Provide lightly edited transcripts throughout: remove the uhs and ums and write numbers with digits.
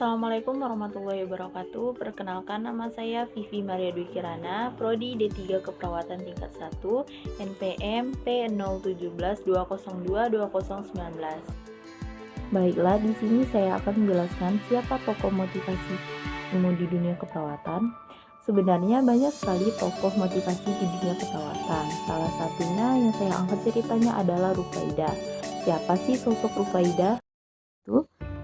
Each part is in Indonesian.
Assalamualaikum warahmatullahi wabarakatuh. Perkenalkan, nama saya Vivi Maria Dwi Kirana, Prodi D3 Keperawatan tingkat 1, NPM P01720222019. Baiklah, di sini saya akan menjelaskan siapa tokoh motivasi ilmu di dunia keperawatan. Sebenarnya banyak sekali tokoh motivasi di dunia keperawatan. Salah satunya yang saya angkat ceritanya adalah Rufaidah. Siapa sih sosok Rufaidah?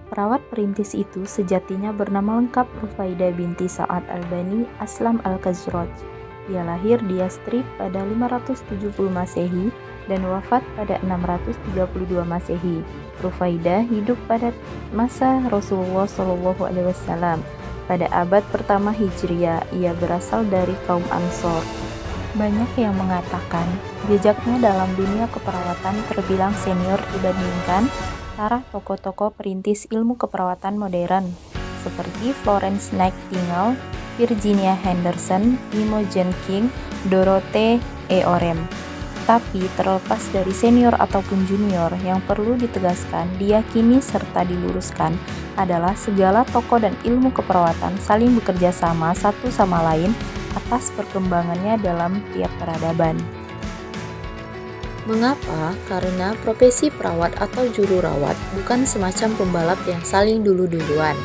Perawat perintis itu sejatinya bernama lengkap Rufaidah binti Sa'ad al-Bani Aslam al-Khazraj. Ia lahir di Yastrib pada 570 Masehi dan wafat pada 632 Masehi. Rufaidah hidup pada masa Rasulullah SAW. Pada abad pertama Hijriah, ia berasal dari kaum Ansor. Banyak yang mengatakan jejaknya dalam dunia keperawatan terbilang senior dibandingkan para tokoh-tokoh perintis ilmu keperawatan modern seperti Florence Nightingale, Virginia Henderson, Imogen King, Dorothy E. Orem. Tapi terlepas dari senior ataupun junior, yang perlu ditegaskan, diyakini serta diluruskan adalah segala tokoh dan ilmu keperawatan saling bekerja sama satu sama lain atas perkembangannya dalam tiap peradaban. Mengapa? Karena profesi perawat atau juru rawat bukan semacam pembalap yang saling dulu-duluan,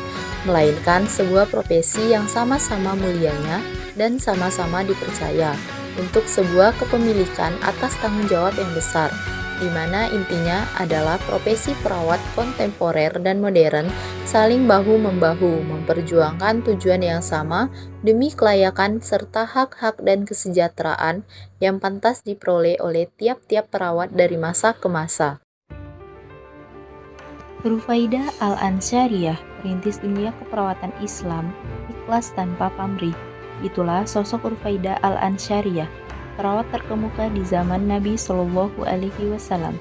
melainkan sebuah profesi yang sama-sama mulianya dan sama-sama dipercaya untuk sebuah kepemilikan atas tanggung jawab yang besar, di mana intinya adalah profesi perawat kontemporer dan modern saling bahu-membahu memperjuangkan tujuan yang sama demi kelayakan serta hak-hak dan kesejahteraan yang pantas diperoleh oleh tiap-tiap perawat dari masa ke masa. Rufaidah Al-Ansyariyah, perintis dunia keperawatan Islam, ikhlas tanpa pamrih. Itulah sosok Rufaidah Al-Ansyariyah, perawat terkemuka di zaman Nabi Shallallahu Alaihi Wasallam.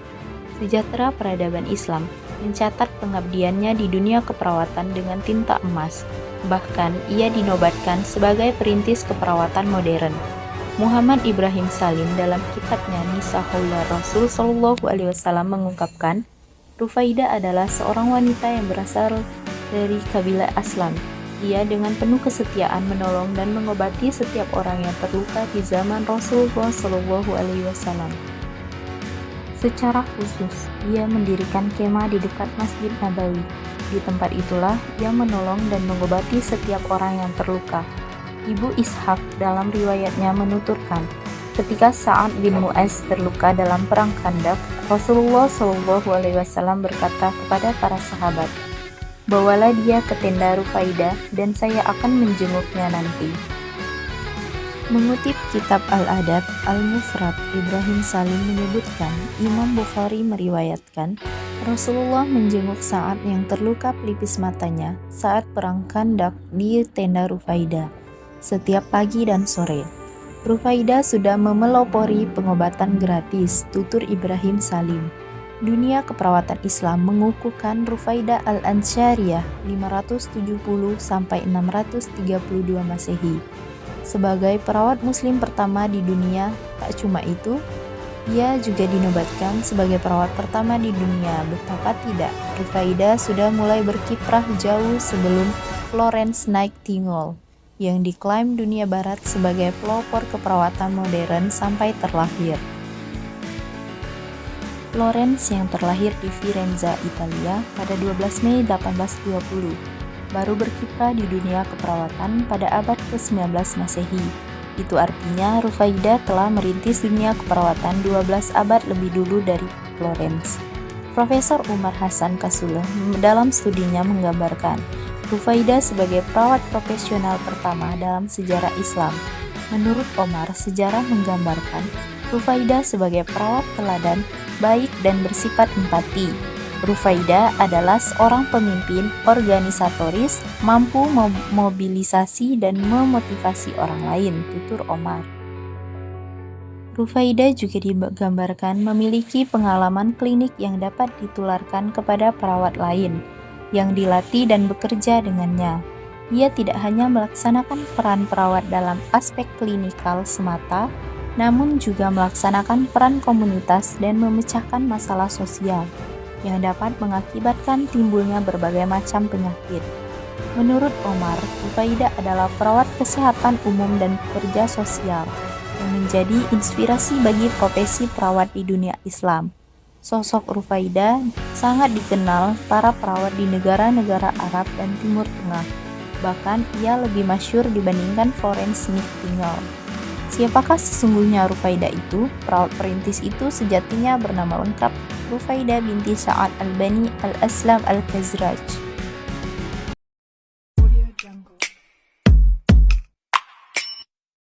Sejahtera peradaban Islam mencatat pengabdiannya di dunia keperawatan dengan tinta emas. Bahkan ia dinobatkan sebagai perintis keperawatan modern. Muhammad Ibrahim Salim dalam kitabnya Nisa Haula Rasul Shallallahu Alaihi Wasallam mengungkapkan, Rufaidah adalah seorang wanita yang berasal dari kabilah Aslam. Ia dengan penuh kesetiaan menolong dan mengobati setiap orang yang terluka di zaman Rasulullah Shallallahu Alaihi Wasallam. Secara khusus, ia mendirikan kemah di dekat Masjid Nabawi. Di tempat itulah ia menolong dan mengobati setiap orang yang terluka. Ibu Ishaq dalam riwayatnya menuturkan, ketika Sa'ad bin Mu'az terluka dalam perang Khandaq, Rasulullah Shallallahu Alaihi Wasallam berkata kepada para sahabat, "Bawalah dia ke tenda Rufaidah dan saya akan menjenguknya nanti." Mengutip kitab Al-Adab Al-Mufrad, Ibrahim Salim menyebutkan, Imam Bukhari meriwayatkan, Rasulullah menjenguk Sa'ad yang terluka pelipis matanya saat perang Khandaq di tenda Rufaidah setiap pagi dan sore. Rufaidah sudah memelopori pengobatan gratis, tutur Ibrahim Salim. Dunia keperawatan Islam mengukuhkan Rufaidah Al-Ansyariyah 570 sampai 632 Masehi sebagai perawat muslim pertama di dunia. Tak cuma itu, ia juga dinobatkan sebagai perawat pertama di dunia. Betapa tidak, Rufaidah sudah mulai berkiprah jauh sebelum Florence Nightingale yang diklaim dunia barat sebagai pelopor keperawatan modern sampai terlahir. Florence yang terlahir di Firenze, Italia pada 12 Mei 1820, baru berkiprah di dunia keperawatan pada abad ke-19 Masehi. Itu artinya Rufaidah telah merintis dunia keperawatan 12 abad lebih dulu dari Florence. Profesor Umar Hasan Kasuleh dalam studinya menggambarkan Rufaidah sebagai perawat profesional pertama dalam sejarah Islam. Menurut Omar, sejarah menggambarkan Rufaidah sebagai perawat teladan, baik dan bersifat empati. Rufaidah adalah seorang pemimpin organisatoris, mampu memobilisasi dan memotivasi orang lain, tutur Omar. Rufaidah juga digambarkan memiliki pengalaman klinik yang dapat ditularkan kepada perawat lain yang dilatih dan bekerja dengannya. Ia tidak hanya melaksanakan peran perawat dalam aspek klinikal semata, namun juga melaksanakan peran komunitas dan memecahkan masalah sosial yang dapat mengakibatkan timbulnya berbagai macam penyakit. Menurut Omar, Rufaidah adalah perawat kesehatan umum dan pekerja sosial yang menjadi inspirasi bagi profesi perawat di dunia Islam. Sosok Rufaidah sangat dikenal para perawat di negara-negara Arab dan Timur Tengah. Bahkan ia lebih masyhur dibandingkan Florence Nightingale. Siapakah sesungguhnya Rufaidah itu? Perawat perintis itu sejatinya bernama lengkap Rufaidah binti Sa'ad al-Bani al-Aslam al-Khazraj.